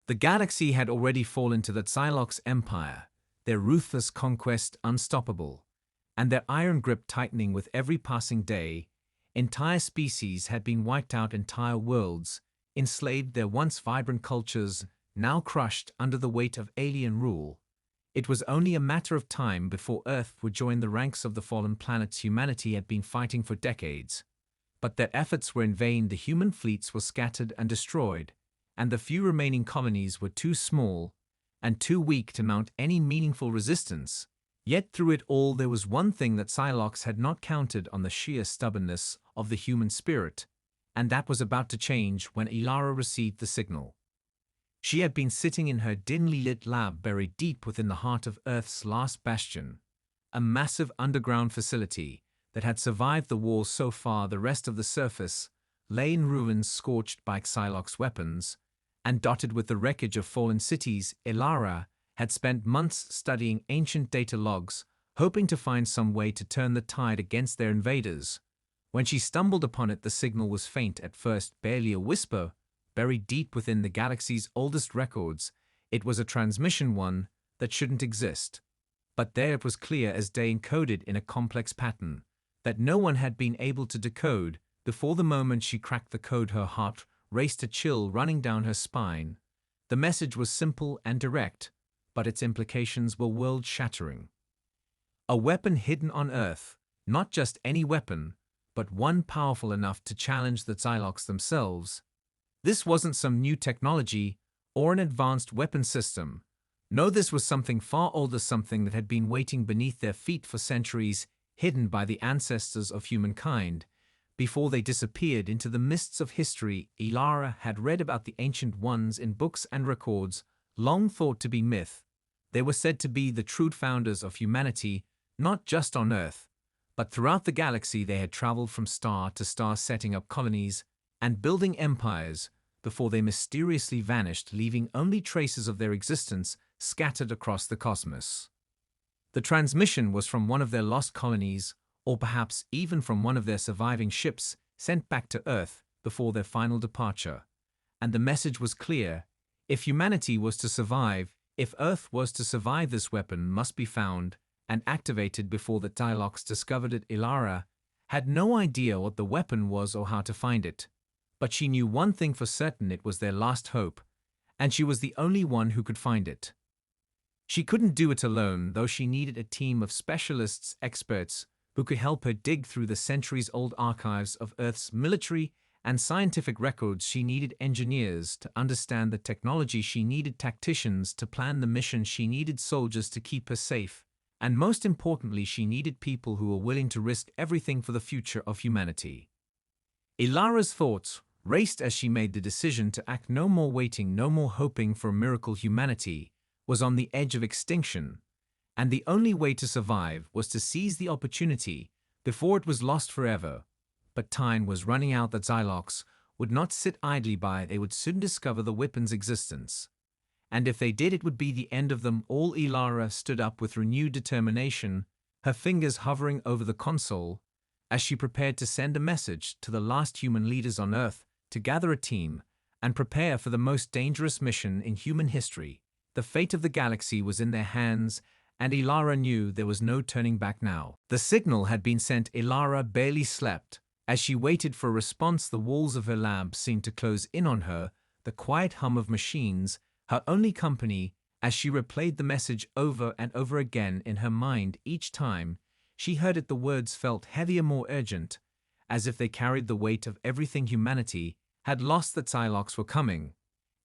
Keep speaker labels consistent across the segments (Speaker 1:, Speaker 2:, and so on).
Speaker 1: The galaxy had already fallen to the Psylocke's empire, their ruthless conquest unstoppable, and their iron grip tightening with every passing day. Entire species had been wiped out, entire worlds, enslaved, their once vibrant cultures now crushed under the weight of alien rule. It was only a matter of time before Earth would join the ranks of the fallen planets humanity had been fighting for decades. But their efforts were in vain. The human fleets were scattered and destroyed, and the few remaining colonies were too small and too weak to mount any meaningful resistance. Yet through it all there was one thing that Psylocke had not counted on: the sheer stubbornness of the human spirit, and that was about to change when Ilara received the signal. She had been sitting in her dimly lit lab buried deep within the heart of Earth's last bastion, a massive underground facility that had survived the war so far. The rest of the surface lay in ruins, scorched by Psylocke's weapons and dotted with the wreckage of fallen cities. Ilara had spent months studying ancient data logs, hoping to find some way to turn the tide against their invaders. When she stumbled upon it, the signal was faint at first, barely a whisper. Buried deep within the galaxy's oldest records, it was a transmission, one that shouldn't exist. But there it was, clear as day, encoded in a complex pattern that no one had been able to decode before. The moment she cracked the code, her heart raced, a chill running down her spine. The message was simple and direct, but its implications were world-shattering. A weapon hidden on Earth, not just any weapon, but one powerful enough to challenge the Psylocke themselves. This wasn't some new technology or an advanced weapon system. No, this was something far older, something that had been waiting beneath their feet for centuries, hidden by the ancestors of humankind. Before they disappeared into the mists of history, Ilara had read about the Ancient Ones in books and records, long thought to be myth. They were said to be the true founders of humanity, not just on Earth, but throughout the galaxy. They had traveled from star to star, setting up colonies and building empires before they mysteriously vanished, leaving only traces of their existence scattered across the cosmos. The transmission was from one of their lost colonies, or perhaps even from one of their surviving ships sent back to Earth before their final departure. And the message was clear: if humanity was to survive, if Earth was to survive, this weapon must be found and activated before the Psylocke discovered it. Ilara had no idea what the weapon was or how to find it, but she knew one thing for certain: it was their last hope, and she was the only one who could find it. She couldn't do it alone, though. She needed a team of specialists, experts, who could help her dig through the centuries-old archives of Earth's military and scientific records. She needed engineers to understand the technology, she needed tacticians to plan the mission, she needed soldiers to keep her safe, and most importantly, she needed people who were willing to risk everything for the future of humanity. Ilara's thoughts raced as she made the decision to act. No more waiting, no more hoping for a miracle. Humanity was on the edge of extinction, and the only way to survive was to seize the opportunity before it was lost forever. But time was running out. The Psylocke would not sit idly by. They would soon discover the weapon's existence, and if they did, it would be the end of them all. Ilara stood up with renewed determination, her fingers hovering over the console as she prepared to send a message to the last human leaders on Earth to gather a team and prepare for the most dangerous mission in human history. The fate of the galaxy was in their hands, and Ilara knew there was no turning back now. The signal had been sent. Ilara barely slept as she waited for a response. The walls of her lab seemed to close in on her, the quiet hum of machines, her only company, as she replayed the message over and over again in her mind. Each time she heard it, the words felt heavier, more urgent, as if they carried the weight of everything humanity had lost. The Psylocke were coming,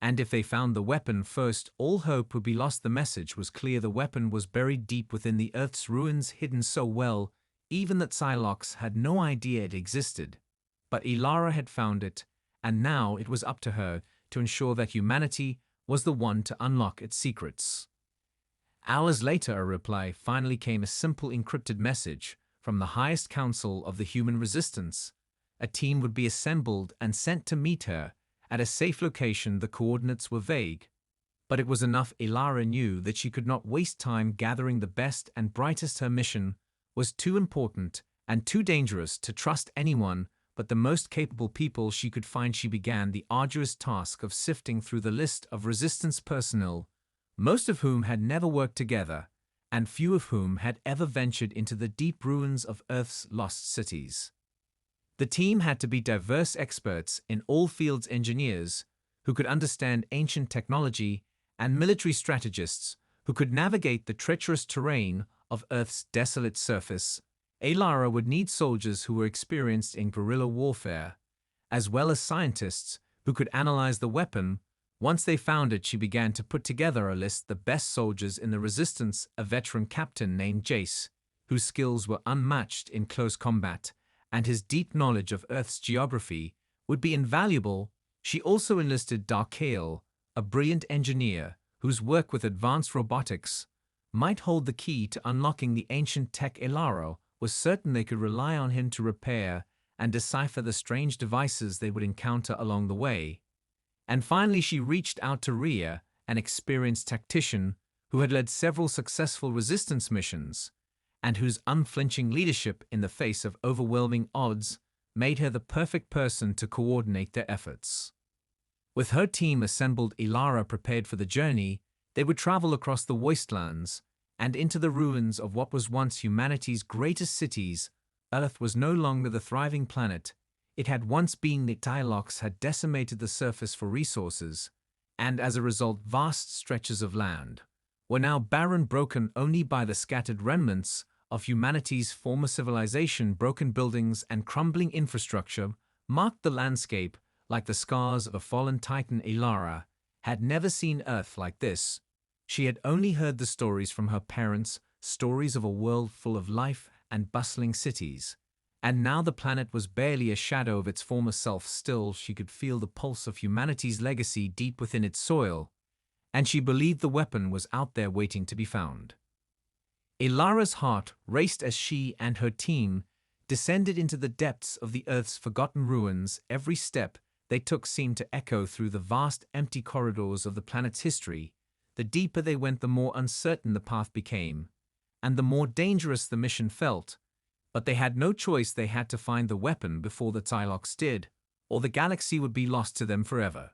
Speaker 1: and if they found the weapon first, all hope would be lost. The message was clear: the weapon was buried deep within the Earth's ruins, hidden so well even that Psylocke had no idea it existed. But Ilara had found it, and now it was up to her to ensure that humanity was the one to unlock its secrets. Hours later, a reply finally came, a simple encrypted message from the highest council of the human resistance. A team would be assembled and sent to meet her at a safe location. The coordinates were vague, but it was enough. Ilara knew that she could not waste time gathering the best and brightest. Her mission was too important and too dangerous to trust anyone but the most capable people she could find. She began the arduous task of sifting through the list of resistance personnel, most of whom had never worked together, and few of whom had ever ventured into the deep ruins of Earth's lost cities. The team had to be diverse experts in all fields, engineers who could understand ancient technology and military strategists who could navigate the treacherous terrain of Earth's desolate surface. Alara would need soldiers who were experienced in guerrilla warfare, as well as scientists who could analyze the weapon. Once they found it, she began to put together a list of the best soldiers in the resistance, a veteran captain named Jace, whose skills were unmatched in close combat, and his deep knowledge of Earth's geography would be invaluable. She also enlisted Darkale, a brilliant engineer whose work with advanced robotics might hold the key to unlocking the ancient tech. Alara was certain they could rely on him to repair and decipher the strange devices they would encounter along the way. And finally, she reached out to Rhea, an experienced tactician who had led several successful resistance missions, and whose unflinching leadership in the face of overwhelming odds made her the perfect person to coordinate their efforts. With her team assembled, Alara prepared for the journey. They would travel across the wastelands and into the ruins of what was once humanity's greatest cities. Earth was no longer the thriving planet it had once been. The Tylox had decimated the surface for resources, and as a result, vast stretches of land were now barren, broken only by the scattered remnants of humanity's former civilization. Broken buildings and crumbling infrastructure marked the landscape like the scars of a fallen titan. Alara had never seen Earth like this. She had only heard the stories from her parents, stories of a world full of life and bustling cities. And now the planet was barely a shadow of its former self. Still, she could feel the pulse of humanity's legacy deep within its soil, and she believed the weapon was out there waiting to be found. Alara's heart raced as she and her team descended into the depths of the Earth's forgotten ruins. Every step they took seemed to echo through the vast, empty corridors of the planet's history. The deeper they went, the more uncertain the path became, and the more dangerous the mission felt. But they had no choice. They had to find the weapon before the Tylox did, or the galaxy would be lost to them forever.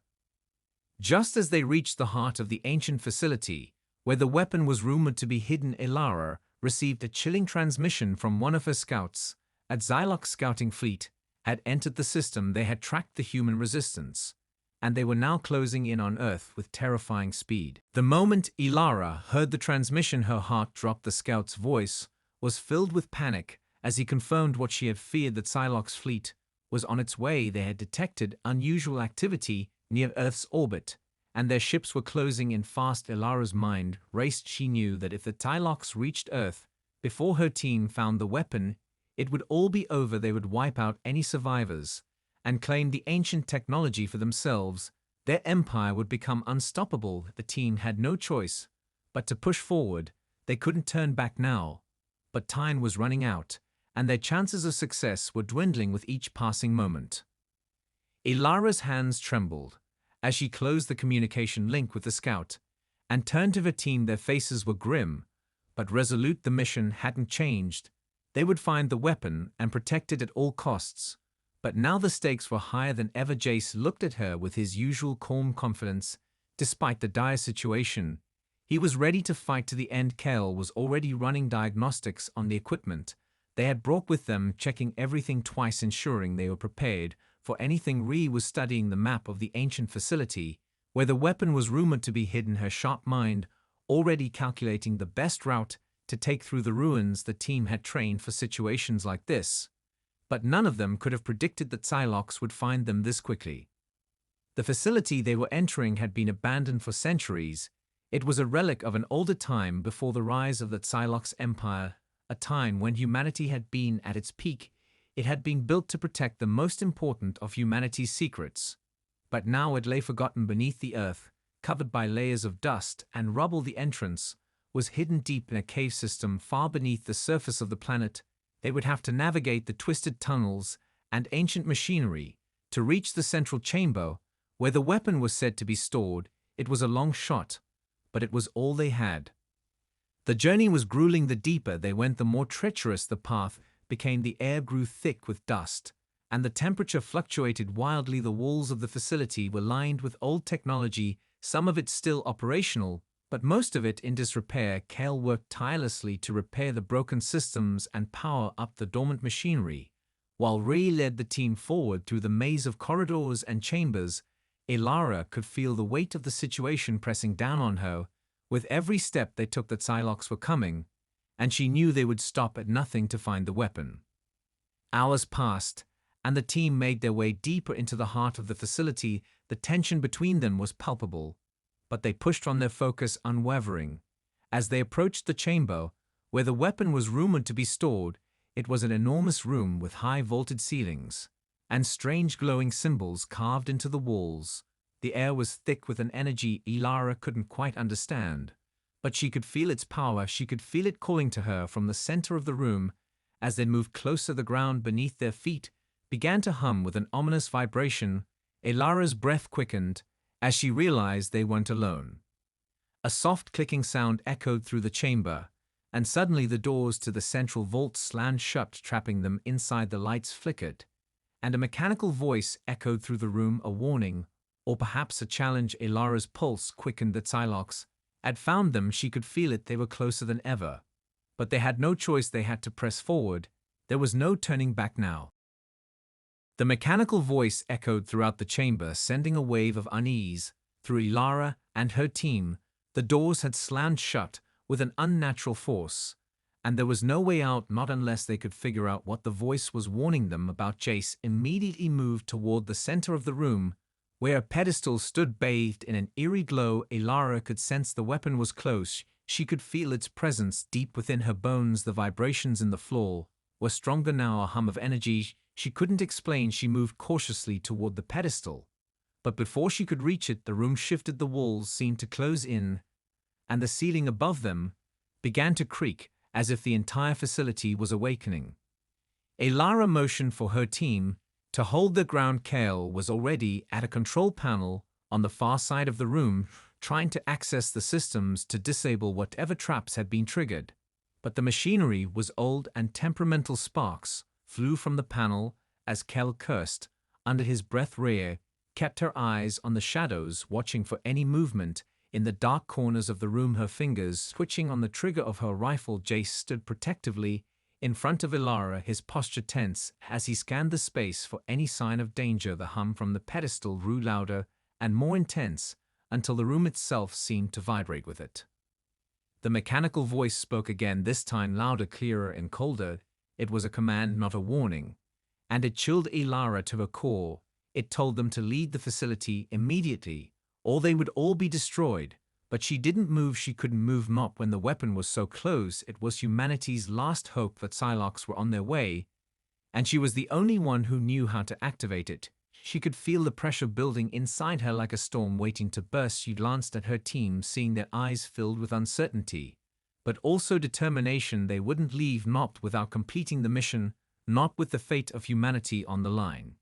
Speaker 1: Just as they reached the heart of the ancient facility, where the weapon was rumored to be hidden, Alara received a chilling transmission from one of her scouts. A Xylox scouting fleet had entered the system. They had tracked the human resistance, and they were now closing in on Earth with terrifying speed. The moment Alara heard the transmission, her heart dropped. The scout's voice was filled with panic as he confirmed what she had feared, that Xylox fleet was on its way. They had detected unusual activity near Earth's orbit, and their ships were closing in fast. Alara's mind raced. She knew that if the Tylox reached Earth before her team found the weapon, it would all be over. They would wipe out any survivors and claim the ancient technology for themselves. Their empire would become unstoppable. The team had no choice but to push forward. They couldn't turn back now, but time was running out, and their chances of success were dwindling with each passing moment. Alara's hands trembled as she closed the communication link with the scout and turned to her team. Their faces were grim but resolute. The mission hadn't changed. They would find the weapon and protect it at all costs. But now the stakes were higher than ever. Jace looked at her with his usual calm confidence. Despite the dire situation, he was ready to fight to the end. Kel was already running diagnostics on the equipment they had brought with them, checking everything twice, ensuring they were prepared for anything. Rhea was studying the map of the ancient facility where the weapon was rumored to be hidden, her sharp mind already calculating the best route to take through the ruins. The team had trained for situations like this, but none of them could have predicted that Tylox would find them this quickly. The facility they were entering had been abandoned for centuries. It was a relic of an older time before the rise of the Tylox Empire, a time when humanity had been at its peak. It had been built to protect the most important of humanity's secrets. But now it lay forgotten beneath the earth, covered by layers of dust and rubble. The entrance was hidden deep in a cave system far beneath the surface of the planet. They would have to navigate the twisted tunnels and ancient machinery to reach the central chamber where the weapon was said to be stored. It was a long shot, but it was all they had. The journey was grueling. The deeper they went, the more treacherous the path became. The air grew thick with dust, and the temperature fluctuated wildly. The walls of the facility were lined with old technology, some of it still operational, but most of it in disrepair. Kale worked tirelessly to repair the broken systems and power up the dormant machinery, while Ray led the team forward through the maze of corridors and chambers. Elara could feel the weight of the situation pressing down on her. With every step they took, the Psylocks were coming, and she knew they would stop at nothing to find the weapon. Hours passed, and the team made their way deeper into the heart of the facility. The tension between them was palpable, but they pushed on, their focus unwavering. As they approached the chamber, where the weapon was rumored to be stored, it was an enormous room with high vaulted ceilings and strange glowing symbols carved into the walls. The air was thick with an energy Elara couldn't quite understand, but she could feel its power. She could feel it calling to her from the center of the room. As they moved closer, the ground beneath their feet began to hum with an ominous vibration. Elara's breath quickened as she realized they weren't alone. A soft clicking sound echoed through the chamber, and suddenly the doors to the central vault slammed shut, trapping them inside. The lights flickered, and a mechanical voice echoed through the room, a warning, or perhaps a challenge. Elara's pulse quickened. The Psylocks had found them. She could feel it. They were closer than ever. But they had no choice. They had to press forward. There was no turning back now. The mechanical voice echoed throughout the chamber, sending a wave of unease through Elara and her team. The doors had slammed shut with an unnatural force, and there was no way out, not unless they could figure out what the voice was warning them about. Jace immediately moved toward the center of the room, where a pedestal stood bathed in an eerie glow. Elara could sense the weapon was close. She could feel its presence deep within her bones. The vibrations in the floor were stronger now, a hum of energy she couldn't explain. She moved cautiously toward the pedestal, but before she could reach it, the room shifted. The walls seemed to close in, and the ceiling above them began to creak, as if the entire facility was awakening. Elara motioned for her team to hold their ground. Kale was already at a control panel on the far side of the room, trying to access the systems to disable whatever traps had been triggered. But the machinery was old, and temperamental sparks flew from the panel as Kale cursed under his breath. Rhea kept her eyes on the shadows, watching for any movement in the dark corners of the room, her fingers twitching on the trigger of her rifle. Jace stood protectively in front of Elara, his posture tense as he scanned the space for any sign of danger. The hum from the pedestal grew louder and more intense until the room itself seemed to vibrate with it. The mechanical voice spoke again, this time louder, clearer, and colder. It was a command, not a warning, and it chilled Elara to her core. It told them to leave the facility immediately, or they would all be destroyed. But she didn't move. She couldn't move, not when the weapon was so close. It was humanity's last hope. That Psylocks were on their way, and she was the only one who knew how to activate it. She could feel the pressure building inside her like a storm waiting to burst. She glanced at her team, seeing their eyes filled with uncertainty, but also determination. They wouldn't leave, not without completing the mission, not with the fate of humanity on the line.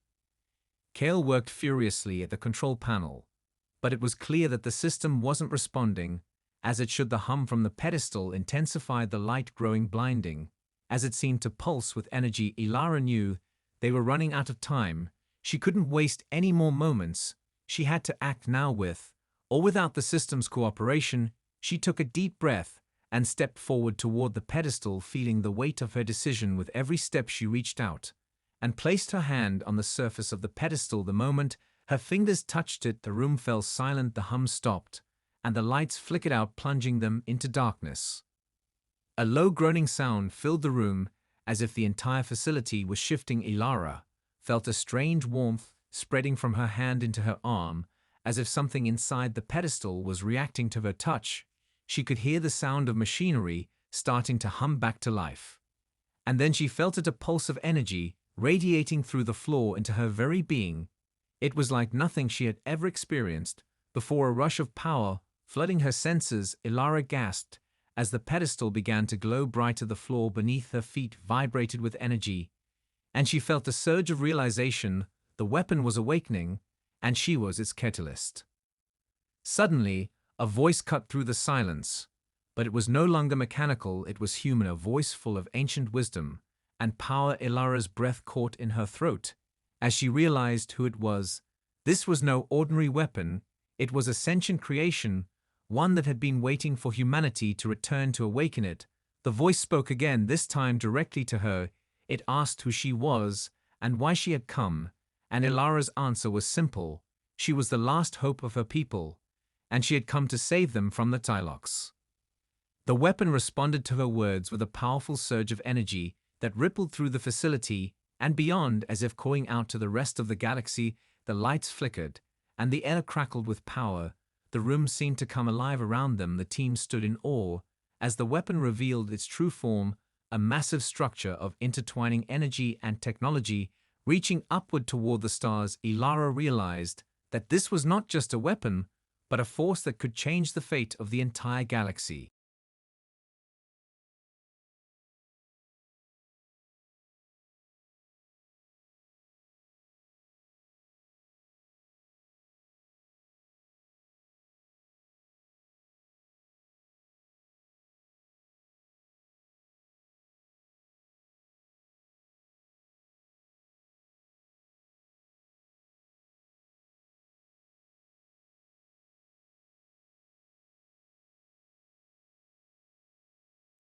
Speaker 1: Kale worked furiously at the control panel, but it was clear that the system wasn't responding as it should. The hum from the pedestal intensified, the light growing blinding as it seemed to pulse with energy. Elara knew they were running out of time. She couldn't waste any more moments. She had to act now. With or without the system's cooperation. She took a deep breath and stepped forward toward the pedestal, feeling the weight of her decision with every step. She reached out and placed her hand on the surface of the pedestal. The moment her fingers touched it, the room fell silent. The hum stopped, and the lights flickered out, plunging them into darkness. A low groaning sound filled the room, as if the entire facility was shifting. Elara felt a strange warmth spreading from her hand into her arm, as if something inside the pedestal was reacting to her touch. She could hear the sound of machinery starting to hum back to life. And then she felt it, a pulse of energy radiating through the floor into her very being. It was like nothing she had ever experienced before. A rush of power flooding her senses. Elara gasped as the pedestal began to glow brighter. The floor beneath her feet vibrated with energy, and she felt a surge of realization. The weapon was awakening, and she was its catalyst. Suddenly, a voice cut through the silence, but it was no longer mechanical. It was human, a voice full of ancient wisdom and power. Elara's breath caught in her throat as she realized who it was. This was no ordinary weapon, it was a sentient creation, one that had been waiting for humanity to return to awaken it. The voice spoke again, this time directly to her. It asked who she was and why she had come, and Ilara's answer was simple. She was the last hope of her people, and she had come to save them from the Psylocks. The weapon responded to her words with a powerful surge of energy that rippled through the facility and beyond, as if calling out to the rest of the galaxy. The lights flickered, and the air crackled with power. The room seemed to come alive around them. The team stood in awe as the weapon revealed its true form, a massive structure of intertwining energy and technology reaching upward toward the stars. Ilara realized that this was not just a weapon, but a force that could change the fate of the entire galaxy.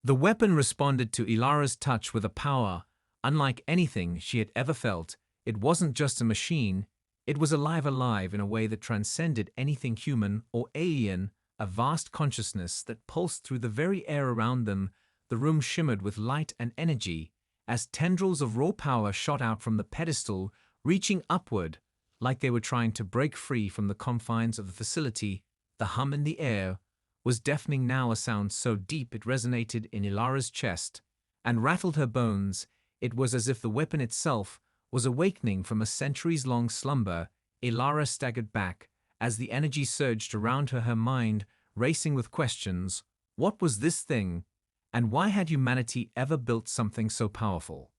Speaker 1: The weapon responded to Ilara's touch with a power unlike anything she had ever felt. It wasn't just a machine, it was alive in a way that transcended anything human or alien, a vast consciousness that pulsed through the very air around them. The room shimmered with light and energy as tendrils of raw power shot out from the pedestal, reaching upward like they were trying to break free from the confines of the facility. The hum in the air was deafening now, a sound so deep it resonated in Ilara's chest and rattled her bones. It was as if the weapon itself was awakening from a centuries-long slumber. Ilara staggered back as the energy surged around her mind racing with questions. What was this thing? And why had humanity ever built something so powerful?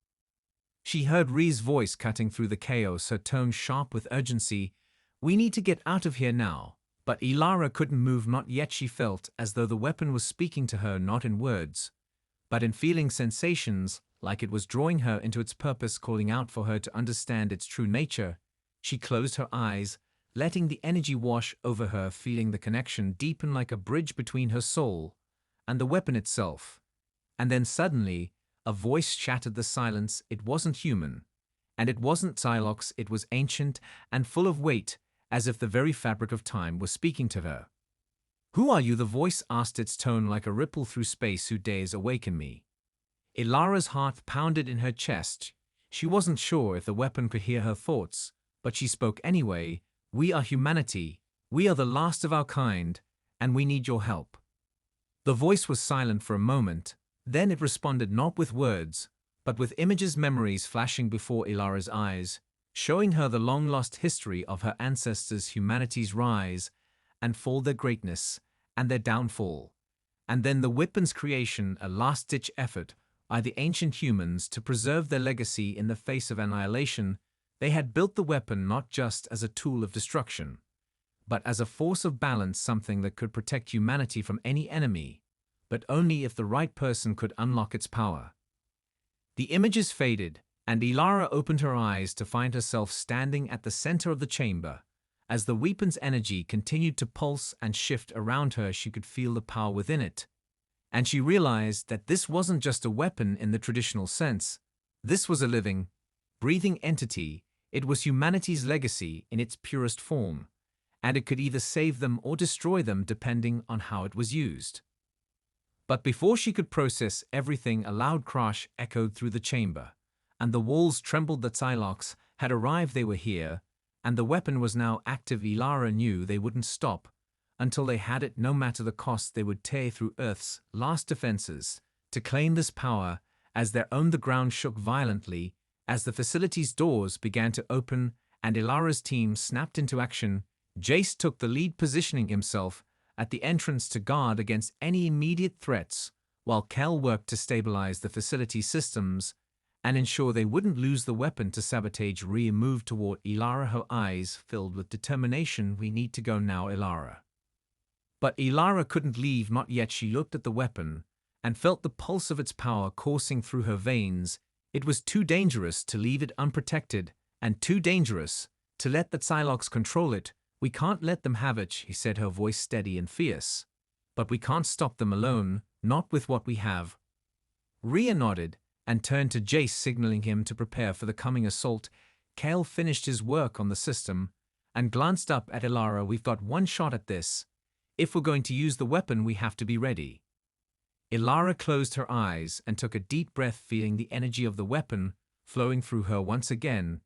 Speaker 1: She heard Ree's voice cutting through the chaos, her tone sharp with urgency. "We need to get out of here now." But Ilara couldn't move, not yet. She felt as though the weapon was speaking to her not in words, but in feeling sensations, like it was drawing her into its purpose, calling out for her to understand its true nature. She closed her eyes, letting the energy wash over her, feeling the connection deepen like a bridge between her soul and the weapon itself. And then suddenly, a voice shattered the silence. It wasn't human, and it wasn't Psylocks. It was ancient and full of weight, as if the very fabric of time was speaking to her. "Who are you?" the voice asked, its tone like a ripple through space. "Who dares awaken me?" Ilara's heart pounded in her chest. She wasn't sure if the weapon could hear her thoughts, but she spoke anyway. "We are humanity. We are the last of our kind, and we need your help." The voice was silent for a moment, then it responded not with words, but with images, memories flashing before Ilara's eyes, showing her the long-lost history of her ancestors, humanity's rise and fall, their greatness and their downfall. And then the weapon's creation, a last-ditch effort by the ancient humans to preserve their legacy in the face of annihilation. They had built the weapon not just as a tool of destruction, but as a force of balance, something that could protect humanity from any enemy, but only if the right person could unlock its power. The images faded, and Ilara opened her eyes to find herself standing at the center of the chamber. As the weapon's energy continued to pulse and shift around her, she could feel the power within it. And she realized that this wasn't just a weapon in the traditional sense. This was a living, breathing entity. It was humanity's legacy in its purest form, and it could either save them or destroy them depending on how it was used. But before she could process everything, a loud crash echoed through the chamber, and the walls trembled. The Psylocks had arrived. They were here, and the weapon was now active. Ilara knew they wouldn't stop until they had it, no matter the cost. They would tear through Earth's last defenses to claim this power as their own. The ground shook violently as the facility's doors began to open, and Ilara's team snapped into action. Jace took the lead, positioning himself at the entrance to guard against any immediate threats, while Kel worked to stabilize the facility systems and ensure they wouldn't lose the weapon to sabotage. Rhea moved toward Ilara, her eyes filled with determination. "We need to go now, Ilara." But Ilara couldn't leave, not yet. She looked at the weapon and felt the pulse of its power coursing through her veins. It was too dangerous to leave it unprotected, and too dangerous to let the Psylocks control it. We can't let them have it, she said, her voice steady and fierce. But we can't stop them alone, not with what we have. Rhea nodded and turned to Jace, signaling him to prepare for the coming assault. Kale finished his work on the system and glanced up at Ilara. We've got one shot at this. If we're going to use the weapon, we have to be ready. Ilara closed her eyes and took a deep breath, feeling the energy of the weapon flowing through her once again.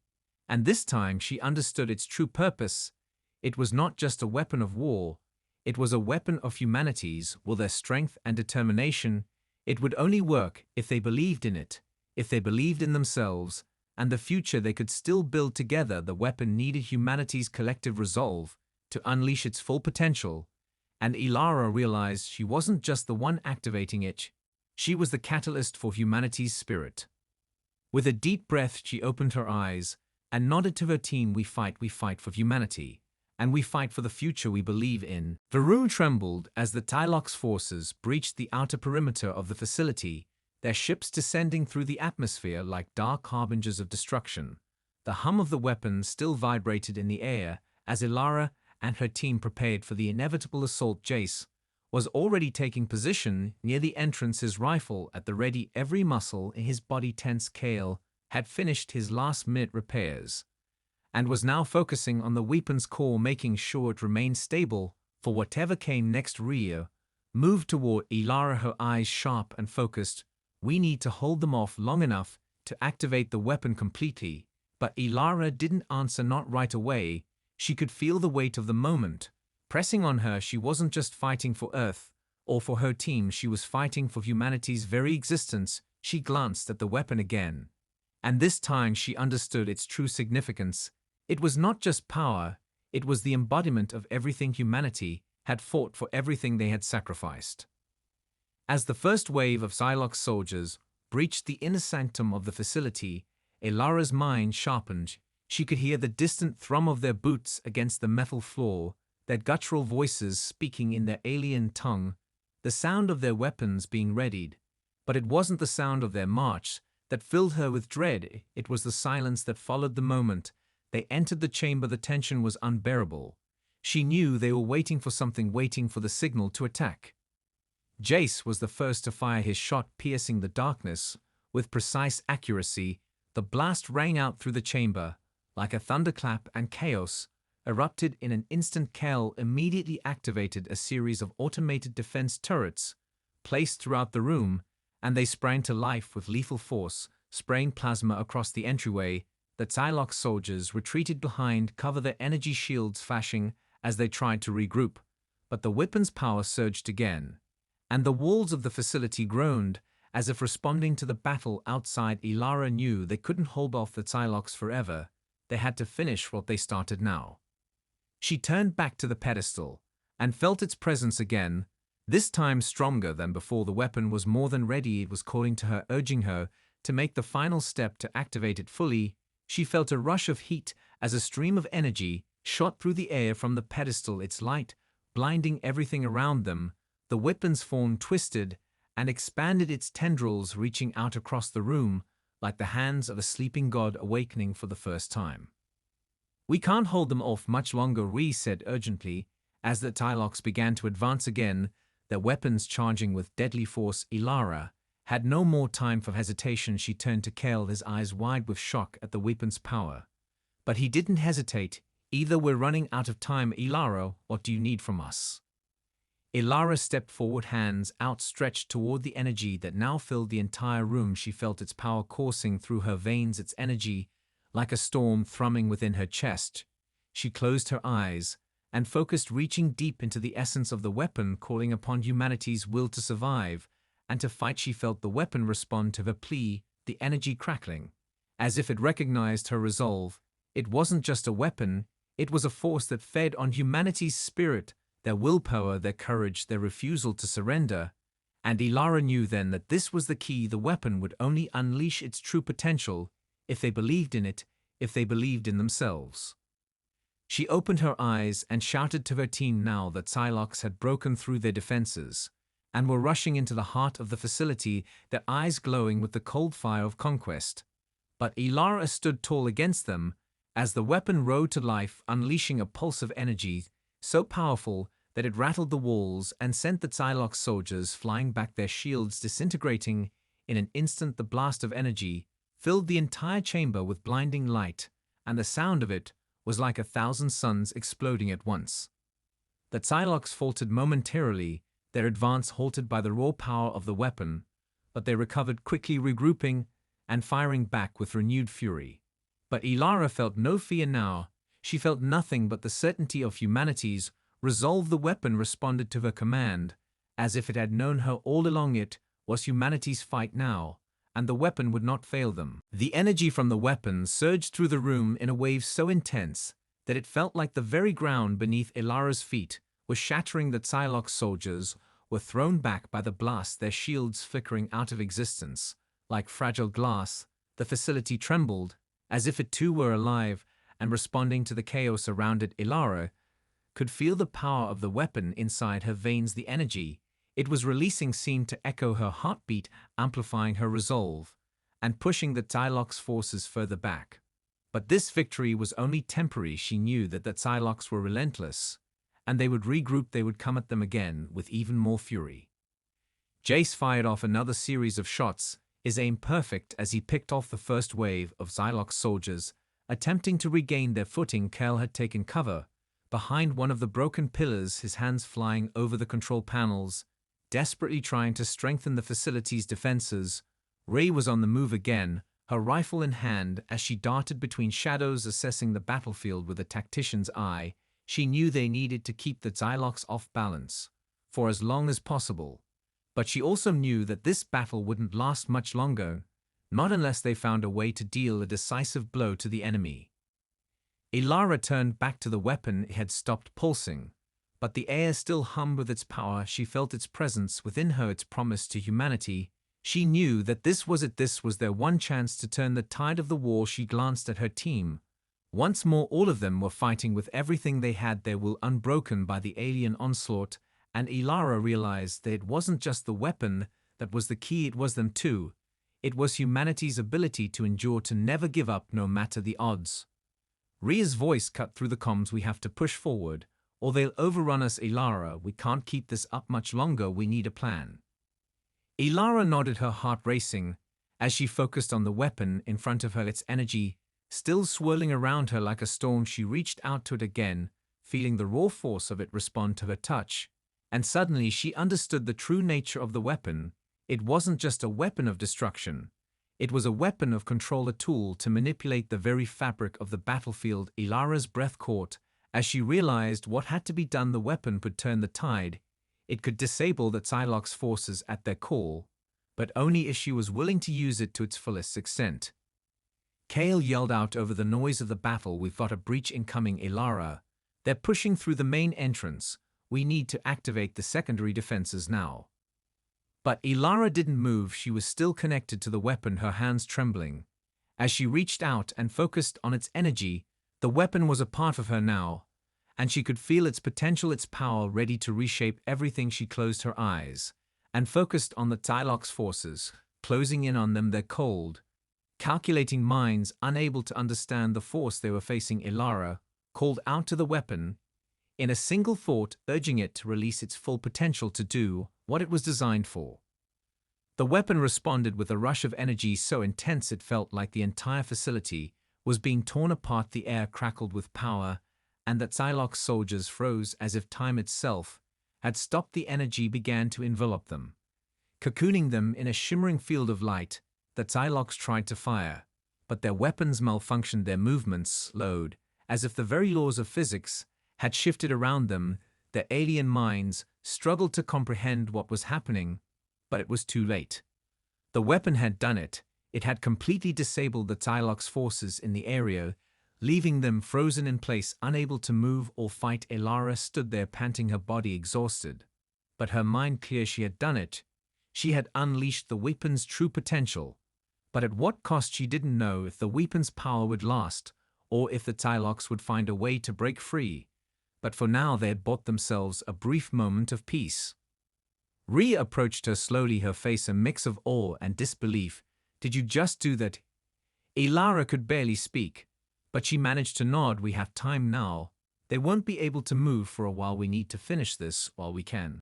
Speaker 1: And this time she understood its true purpose. It was not just a weapon of war. It was a weapon of humanity's. With their strength and determination, it would only work if they believed in it, if they believed in themselves, and the future they could still build together. The weapon needed humanity's collective resolve to unleash its full potential. And Ilara realized she wasn't just the one activating it, she was the catalyst for humanity's spirit. With a deep breath, she opened her eyes and nodded to her team. We fight for humanity, and we fight for the future we believe in. The room trembled as the Psylocks forces breached the outer perimeter of the facility, their ships descending through the atmosphere like dark harbingers of destruction. The hum of the weapons still vibrated in the air as Ilara and her team prepared for the inevitable assault. Jace was already taking position near the entrance, his rifle at the ready, every muscle in his body tense. Kale had finished his last-minute repairs and was now focusing on the weapon's core, making sure it remained stable for whatever came next. Rhea moved toward Ilara, her eyes sharp and focused. We need to hold them off long enough to activate the weapon completely. But Ilara didn't answer, not right away. She could feel the weight of the moment pressing on her. She wasn't just fighting for Earth or for her team, she was fighting for humanity's very existence. She glanced at the weapon again, and this time she understood its true significance. It was not just power, it was the embodiment of everything humanity had fought for, everything they had sacrificed. As the first wave of Psylocks soldiers breached the inner sanctum of the facility, Ilara's mind sharpened. She could hear the distant thrum of their boots against the metal floor, their guttural voices speaking in their alien tongue, the sound of their weapons being readied. But it wasn't the sound of their march that filled her with dread, it was the silence that followed the moment they entered the chamber. The tension was unbearable. She knew they were waiting for something, waiting for the signal to attack. Jace was the first to fire his shot, piercing the darkness with precise accuracy. The blast rang out through the chamber like a thunderclap, and chaos erupted in an instant. Kale immediately activated a series of automated defense turrets placed throughout the room, and they sprang to life with lethal force, spraying plasma across the entryway. The Psylocks soldiers retreated behind cover, their energy shields flashing as they tried to regroup. But the weapon's power surged again, and the walls of the facility groaned as if responding to the battle outside. Ilara knew they couldn't hold off the Psylocks forever. They had to finish what they started now. She turned back to the pedestal and felt its presence again, this time stronger than before. The weapon was more than ready. It was calling to her, urging her to make the final step to activate it fully. She felt a rush of heat as a stream of energy shot through the air from the pedestal, its light blinding everything around them. The weapon's form twisted and expanded, its tendrils reaching out across the room like the hands of a sleeping god awakening for the first time. We can't hold them off much longer, Rhea said urgently, as the Psylocks began to advance again, their weapons charging with deadly force. Ilara had no more time for hesitation. She turned to Kale, his eyes wide with shock at the weapon's power. But he didn't hesitate. Either we're running out of time. Ilara, what do you need from us? Ilara stepped forward, hands outstretched toward the energy that now filled the entire room. She felt its power coursing through her veins, its energy like a storm thrumming within her chest. She closed her eyes and focused, reaching deep into the essence of the weapon, calling upon humanity's will to survive and to fight. She felt the weapon respond to her plea, the energy crackling, as if it recognized her resolve. It wasn't just a weapon, it was a force that fed on humanity's spirit, their willpower, their courage, their refusal to surrender. And Ilara knew then that this was the key. The weapon would only unleash its true potential if they believed in it, if they believed in themselves. She opened her eyes and shouted to her team now that Psylocks had broken through their defenses and were rushing into the heart of the facility, their eyes glowing with the cold fire of conquest. But Ilara stood tall against them, as the weapon rode to life, unleashing a pulse of energy so powerful that it rattled the walls and sent the Psylocke soldiers flying back, their shields disintegrating. In an instant, the blast of energy filled the entire chamber with blinding light, and the sound of it was like 1,000 suns exploding at once. The Psylocks faltered momentarily, their advance halted by the raw power of the weapon, but they recovered quickly, regrouping and firing back with renewed fury. But Ilara felt no fear now. She felt nothing but the certainty of humanity's resolve. The weapon responded to her command, as if it had known her all along. It was humanity's fight now, and the weapon would not fail them. The energy from the weapon surged through the room in a wave so intense that it felt like the very ground beneath Ilara's feet was shattering. The Psylocke soldiers were thrown back by the blast, their shields flickering out of existence. Like fragile glass, the facility trembled, as if it too were alive and responding to the chaos around it. Ilara could feel the power of the weapon inside her veins. The energy it was releasing seemed to echo her heartbeat, amplifying her resolve and pushing the Psylocke's forces further back. But this victory was only temporary. She knew that the Psylocks were relentless, and they would regroup. They would come at them again with even more fury. Jace fired off another series of shots, his aim perfect as he picked off the first wave of Psylocke soldiers attempting to regain their footing. Kel had taken cover behind one of the broken pillars, his hands flying over the control panels, desperately trying to strengthen the facility's defenses. Rey was on the move again, her rifle in hand, as she darted between shadows, assessing the battlefield with a tactician's eye. She knew they needed to keep the Psylocks off balance for as long as possible. But she also knew that this battle wouldn't last much longer, not unless they found a way to deal a decisive blow to the enemy. Ilara turned back to the weapon. It had stopped pulsing, but the air still hummed with its power. She felt its presence within her, its promise to humanity. She knew that this was it. This was their one chance to turn the tide of the war. She glanced at her team. Once more, all of them were fighting with everything they had, their will unbroken by the alien onslaught. And Ilara realized that it wasn't just the weapon that was the key, it was them too. It was humanity's ability to endure, to never give up no matter the odds. Rhea's voice cut through the comms. We have to push forward, or they'll overrun us. Ilara, we can't keep this up much longer. We need a plan. Ilara nodded, her heart racing, as she focused on the weapon in front of her, its energy still swirling around her like a storm. She reached out to it again, feeling the raw force of it respond to her touch. And suddenly she understood the true nature of the weapon. It wasn't just a weapon of destruction. It was a weapon of control, a tool to manipulate the very fabric of the battlefield. Ilara's breath caught as she realized what had to be done. The weapon could turn the tide. It could disable the Psylocke's forces at their call, but only if she was willing to use it to its fullest extent. Kale yelled out over the noise of the battle, "We've got a breach incoming, Ilara. They're pushing through the main entrance. We need to activate the secondary defenses now." But Ilara didn't move. She was still connected to the weapon, her hands trembling. As she reached out and focused on its energy, the weapon was a part of her now, and she could feel its potential, its power, ready to reshape everything. She closed her eyes and focused on the Psylocke's forces, closing in on them, their cold, calculating minds unable to understand the force they were facing. Ilara called out to the weapon in a single thought, urging it to release its full potential, to do what it was designed for. The weapon responded with a rush of energy so intense it felt like the entire facility was being torn apart. The air crackled with power, and the Psylocke soldiers froze as if time itself had stopped. The energy began to envelop them, cocooning them in a shimmering field of light. The Psylocks tried to fire, but their weapons malfunctioned, their movements slowed, as if the very laws of physics had shifted around them. Their alien minds struggled to comprehend what was happening, but it was too late. The weapon had done it. It had completely disabled the Psylocks' forces in the area, leaving them frozen in place, unable to move or fight. Ilara stood there, panting, her body exhausted, but her mind clear. She had done it. She had unleashed the weapon's true potential. But at what cost? She didn't know if the weapon's power would last, or if the Psylocks would find a way to break free. But for now they had bought themselves a brief moment of peace. Rhea approached her slowly, her face a mix of awe and disbelief. "Did you just do that?" Ilara could barely speak, But she managed to nod. "We have time now. They won't be able to move for a while. We need to finish this while we can."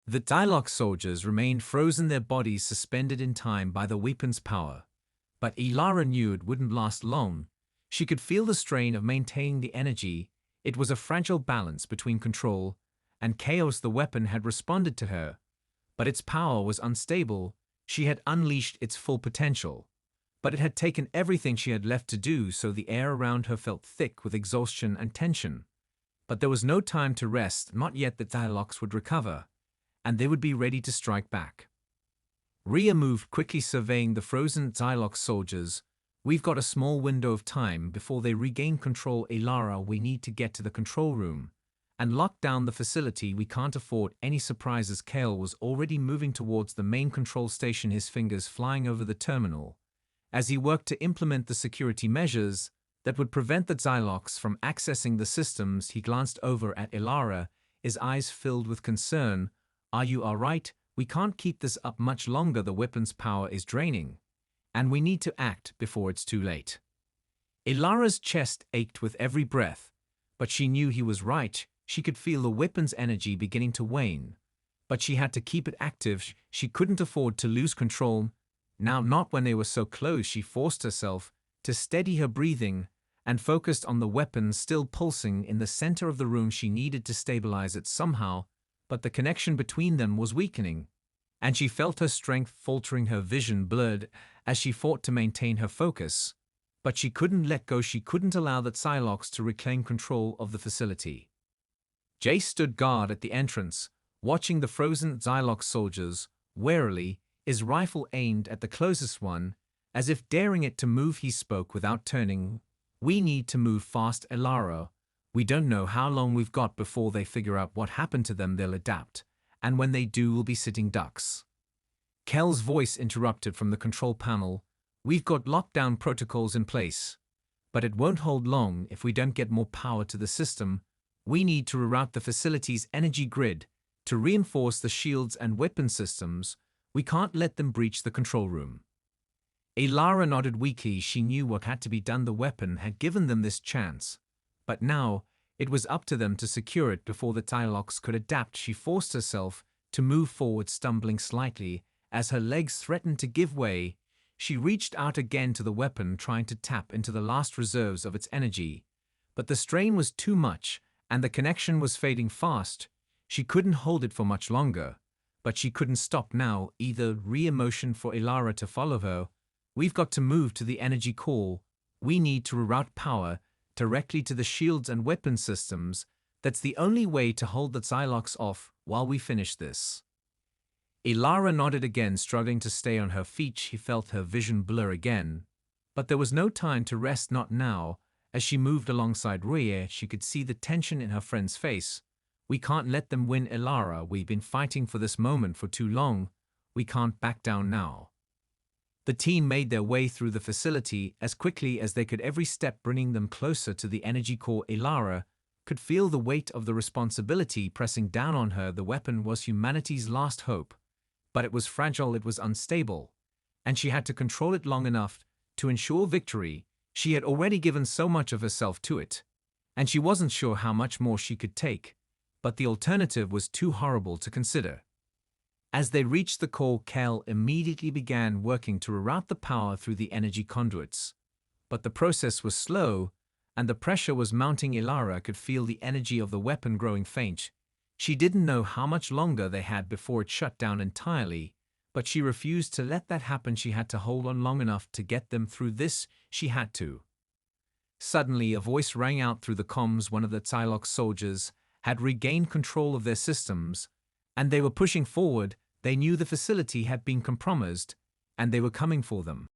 Speaker 1: The Dialogue soldiers remained frozen, their bodies suspended in time by the weapon's power. But Ilara knew it wouldn't last long. She could feel the strain of maintaining the energy. It was a fragile balance between control and chaos. The weapon had responded to her, but its power was unstable. She had unleashed its full potential, but it had taken everything she had left to do, so the air around her felt thick with exhaustion and tension. But there was no time to rest, not yet. The Dialogues would recover, and they would be ready to strike back. Rhea moved quickly, surveying the frozen Dialogue soldiers. "We've got a small window of time before they regain control. Ilara, we need to get to the control room and lock down the facility. We can't afford any surprises." Kale was already moving towards the main control station, his fingers flying over the terminal. As he worked to implement the security measures that would prevent the Dialogues from accessing the systems, he glanced over at Ilara, his eyes filled with concern. "Are you all right? We can't keep this up much longer. The weapon's power is draining, and we need to act before it's too late." Ilara's chest ached with every breath, but she knew he was right. She could feel the weapon's energy beginning to wane, but she had to keep it active. She couldn't afford to lose control. Now, not when they were so close. She forced herself to steady her breathing and focused on the weapon still pulsing in the center of the room. She needed to stabilize it somehow, but the connection between them was weakening, and she felt her strength faltering. Her vision blurred as she fought to maintain her focus, but she couldn't let go. She couldn't allow the Dialogues to reclaim control of the facility. Jace stood guard at the entrance, watching the frozen Dialogue soldiers warily, his rifle aimed at the closest one. As if daring it to move, he spoke without turning. "We need to move fast, Ilara. We don't know how long we've got before they figure out what happened to them. They'll adapt, and when they do, we'll be sitting ducks." Kel's voice interrupted from the control panel. "We've got lockdown protocols in place, but it won't hold long if we don't get more power to the system. We need to reroute the facility's energy grid to reinforce the shields and weapon systems. We can't let them breach the control room." Ilara nodded weakly. She knew what had to be done. The weapon had given them this chance, but now it was up to them to secure it before the Dialogues could adapt. She forced herself to move forward, stumbling slightly as her legs threatened to give way. She reached out again to the weapon, trying to tap into the last reserves of its energy, but the strain was too much, and the connection was fading fast. She couldn't hold it for much longer, but she couldn't stop now either. Rhea motioned for Ilara to follow her. "We've got to move to the energy core. We need to reroute power directly to the shields and weapon systems. That's the only way to hold the Dialogues off while we finish this." Ilara nodded again, struggling to stay on her feet. She felt her vision blur again, but there was no time to rest, not now. As she moved alongside Rhea, she could see the tension in her friend's face. "We can't let them win, Ilara. We've been fighting for this moment for too long. We can't back down now." The team made their way through the facility as quickly as they could, every step bringing them closer to the energy core. Ilara could feel the weight of the responsibility pressing down on her. The weapon was humanity's last hope, but it was fragile, it was unstable, and she had to control it long enough to ensure victory. She had already given so much of herself to it, and she wasn't sure how much more she could take, but the alternative was too horrible to consider. As they reached the core, Cal immediately began working to reroute the power through the energy conduits. But the process was slow, and the pressure was mounting. Ilara could feel the energy of the weapon growing faint. She didn't know how much longer they had before it shut down entirely, but she refused to let that happen. She had to hold on long enough to get them through this. She had to. Suddenly, a voice rang out through the comms. One of the Dialogue soldiers had regained control of their systems, and they were pushing forward. They knew the facility had been compromised, and they were coming for them.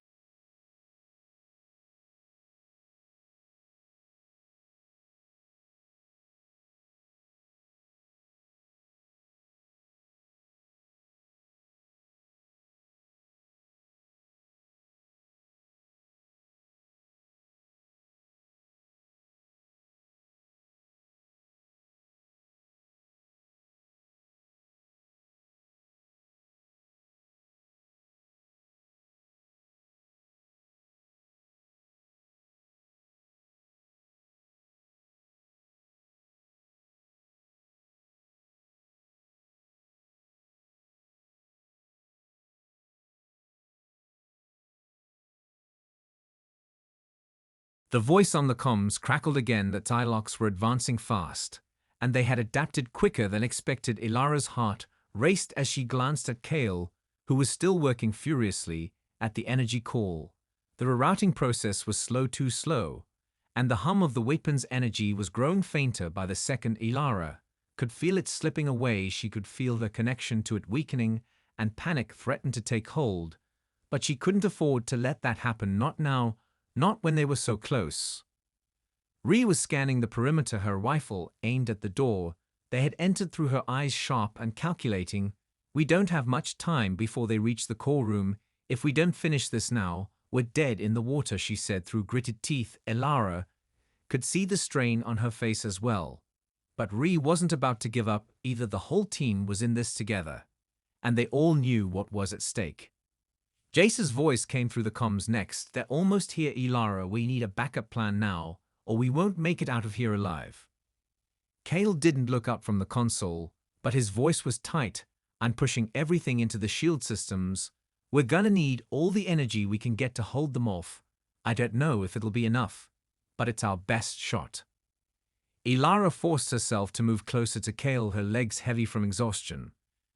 Speaker 1: The voice on the comms crackled again that Psylocks were advancing fast, and they had adapted quicker than expected. Ilara's heart raced as she glanced at Kale, who was still working furiously at the energy call. The rerouting process was too slow, and the hum of the weapon's energy was growing fainter by the second. Ilara could feel it slipping away. She could feel the connection to it weakening, and panic threatened to take hold. But she couldn't afford to let that happen, not now, not when they were so close. Ree was scanning the perimeter, her rifle aimed at the door. They had entered through, her eyes sharp and calculating. We don't have much time before they reach the core room. If we don't finish this now, we're dead in the water, she said through gritted teeth. Ilara could see the strain on her face as well. But Ree wasn't about to give up either. The whole team was in this together, and they all knew what was at stake. Jace's voice came through the comms next. They're almost here, Ilara. We need a backup plan now, or we won't make it out of here alive. Kale didn't look up from the console, but his voice was tight. I'm pushing everything into the shield systems. We're gonna need all the energy we can get to hold them off. I don't know if it'll be enough, but it's our best shot. Ilara forced herself to move closer to Kale, her legs heavy from exhaustion.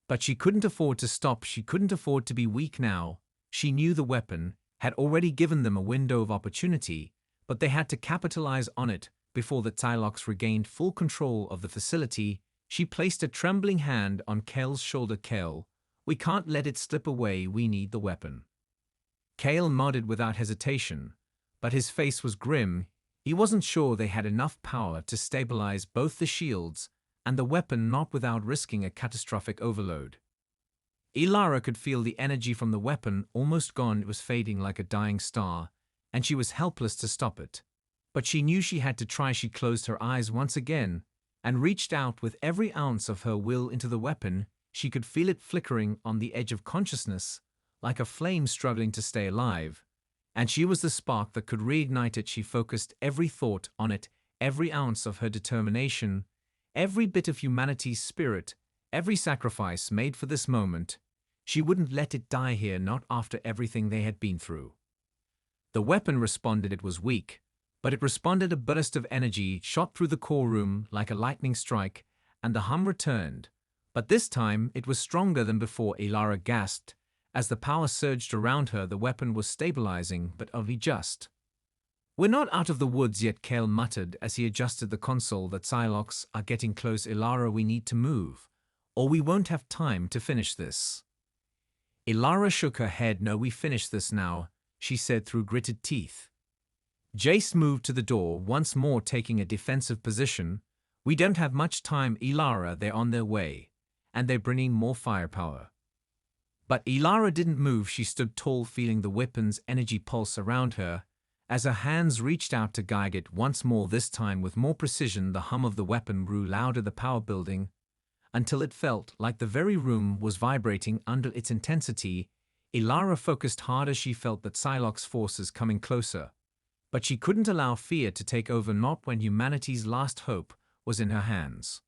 Speaker 1: But she couldn't afford to stop. She couldn't afford to be weak now. She knew the weapon had already given them a window of opportunity, but they had to capitalize on it before the Psylocks regained full control of the facility. She placed a trembling hand on Kale's shoulder. Kale, we can't let it slip away. We need the weapon. Kale nodded without hesitation, but his face was grim. He wasn't sure they had enough power to stabilize both the shields and the weapon, not without risking a catastrophic overload. Ilara could feel the energy from the weapon almost gone. It was fading like a dying star, and she was helpless to stop it. But she knew she had to try. She closed her eyes once again and reached out with every ounce of her will into the weapon. She could feel it flickering on the edge of consciousness, like a flame struggling to stay alive, and she was the spark that could reignite it. She focused every thought on it, every ounce of her determination, every bit of humanity's spirit, every sacrifice made for this moment. She wouldn't let it die here, not after everything they had been through. The weapon responded. It was weak, but it responded. A burst of energy shot through the core room like a lightning strike, and the hum returned. But this time it was stronger than before. Ilara gasped as the power surged around her. The weapon was stabilizing, but only just. We're not out of the woods yet, Kale muttered as he adjusted the console. The Psylocks are getting close. Ilara, we need to move, or we won't have time to finish this. Ilara shook her head. No, we finish this now, she said through gritted teeth. Jace moved to the door once more, taking a defensive position. We don't have much time, Ilara. They're on their way, and they're bringing more firepower. But Ilara didn't move. She stood tall, feeling the weapon's energy pulse around her as her hands reached out to guide it once more, this time with more precision. The hum of the weapon grew louder, the power building, until it felt like the very room was vibrating under its intensity. Ilara focused harder. She felt that Psylocks' forces coming closer, but she couldn't allow fear to take over, not when humanity's last hope was in her hands.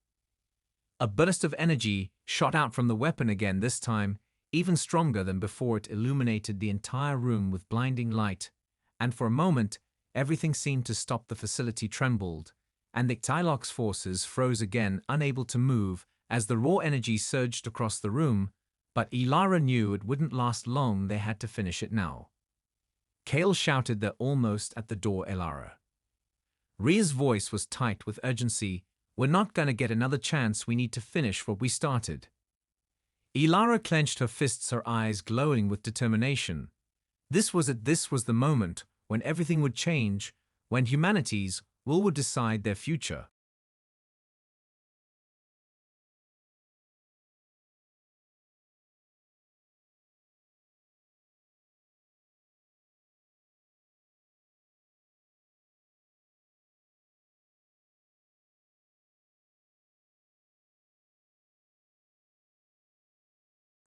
Speaker 1: A burst of energy shot out from the weapon again, this time even stronger than before. It illuminated the entire room with blinding light, and for a moment everything seemed to stop. The facility trembled, and the Psylocks' forces froze again, unable to move as the raw energy surged across the room. But Ilara knew it wouldn't last long. They had to finish it now. Kale shouted. They're almost at the door, Ilara. Ree's voice was tight with urgency. We're not gonna get another chance. We need to finish what we started. Ilara clenched her fists, her eyes glowing with determination. This was it. This was the moment when everything would change, when humanity's will would decide their future.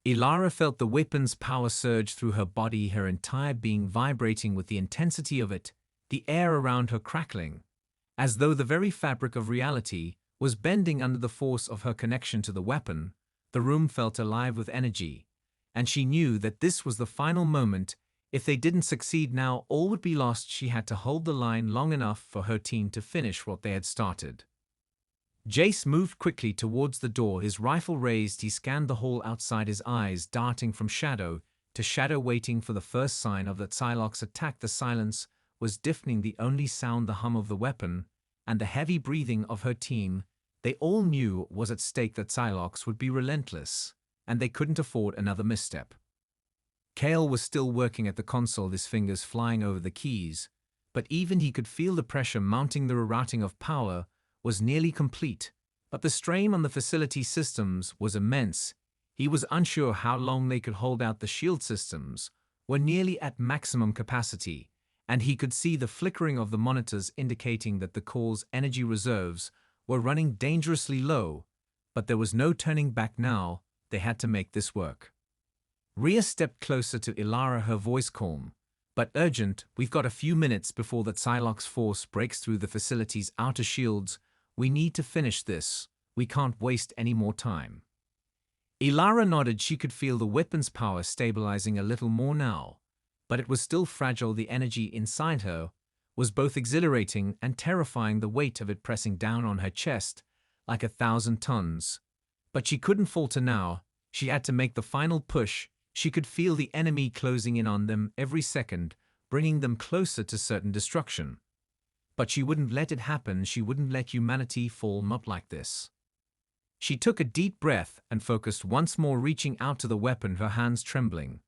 Speaker 1: Ilara felt the weapon's power surge through her body, her entire being vibrating with the intensity of it, the air around her crackling, as though the very fabric of reality was bending under the force of her connection to the weapon. The room felt alive with energy, and she knew that this was the final moment. If they didn't succeed now, all would be lost. She had to hold the line long enough for her team to finish what they had started. Jace moved quickly towards the door, his rifle raised. He scanned the hall outside, his eyes darting from shadow to shadow, waiting for the first sign of that Psylocke's attack. The silence was deafening, the only sound the hum of the weapon and the heavy breathing of her team. They all knew was at stake, that Psylocke would be relentless, and they couldn't afford another misstep. Kale was still working at the console, his fingers flying over the keys, but even he could feel the pressure mounting. The rerouting of power was nearly complete, but the strain on the facility systems was immense. He was unsure how long they could hold out. The shield systems were nearly at maximum capacity, and he could see the flickering of the monitors indicating that the core's energy reserves were running dangerously low, but there was no turning back now. They had to make this work. Rhea stepped closer to Ilara, her voice calm but urgent. We've got a few minutes before that Psylocke's force breaks through the facility's outer shields. We need to finish this. We can't waste any more time. Ilara nodded. She could feel the weapon's power stabilizing a little more now, but it was still fragile. The energy inside her was both exhilarating and terrifying, the weight of it pressing down on her chest like 1,000 tons. But she couldn't falter now. She had to make the final push. She could feel the enemy closing in on them every second, bringing them closer to certain destruction. But she wouldn't let it happen. She wouldn't let humanity fall up like this. She took a deep breath and focused once more, reaching out to the weapon, her hands trembling.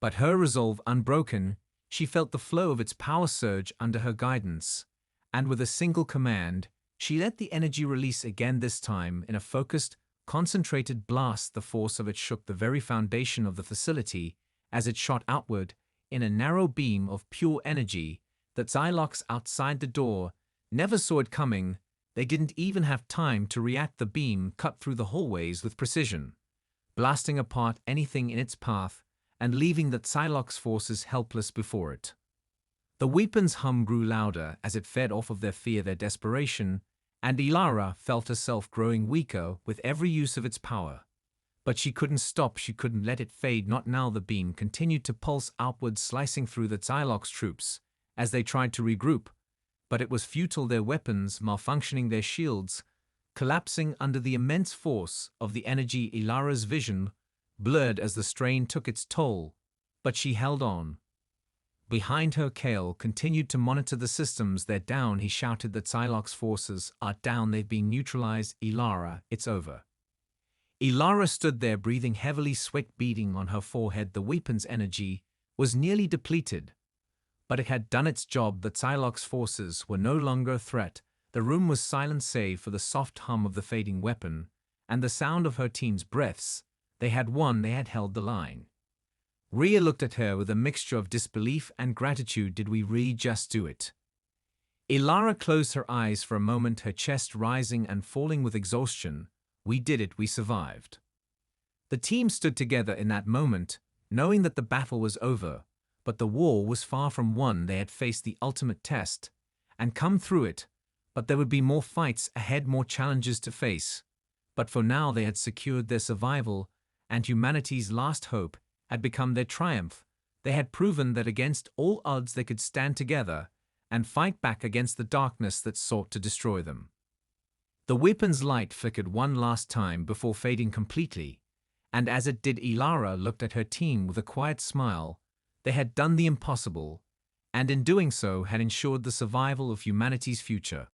Speaker 1: But her resolve unbroken. She felt the flow of its power surge under her guidance, and with a single command, she let the energy release again, this time in a focused, concentrated blast. The force of it shook the very foundation of the facility as it shot outward in a narrow beam of pure energy. The Psylocke outside the door never saw it coming. They didn't even have time to react. The beam cut through the hallways with precision, blasting apart anything in its path and leaving the Psylocke's forces helpless before it. The weapon's hum grew louder as it fed off of their fear, their desperation, and Ilara felt herself growing weaker with every use of its power. But she couldn't stop. She couldn't let it fade. Not now. The beam continued to pulse outward, slicing through the Psylocke's troops as they tried to regroup. But it was futile. Their weapons malfunctioning, their shields collapsing under the immense force of the energy. Ilara's vision blurred as the strain took its toll, but she held on. Behind her, Kale continued to monitor the systems. They're down, he shouted. The Psylocke's forces are down. They've been neutralized. Ilara, it's over. Ilara stood there, breathing heavily, sweat beading on her forehead. The weapon's energy was nearly depleted, but it had done its job. The Psylocke's forces were no longer a threat. The room was silent save for the soft hum of the fading weapon and the sound of her team's breaths. They had won. They had held the line. Rhea looked at her with a mixture of disbelief and gratitude. Did we really just do it? Ilara closed her eyes for a moment, her chest rising and falling with exhaustion. We did it. We survived. The team stood together in that moment, knowing that the battle was over, but the war was far from won. They had faced the ultimate test and come through it, but there would be more fights ahead, more challenges to face. But for now they had secured their survival, and humanity's last hope had become their triumph. They had proven that against all odds they could stand together and fight back against the darkness that sought to destroy them. The weapon's light flickered one last time before fading completely, and as it did, Ilara looked at her team with a quiet smile. They had done the impossible, and in doing so had ensured the survival of humanity's future.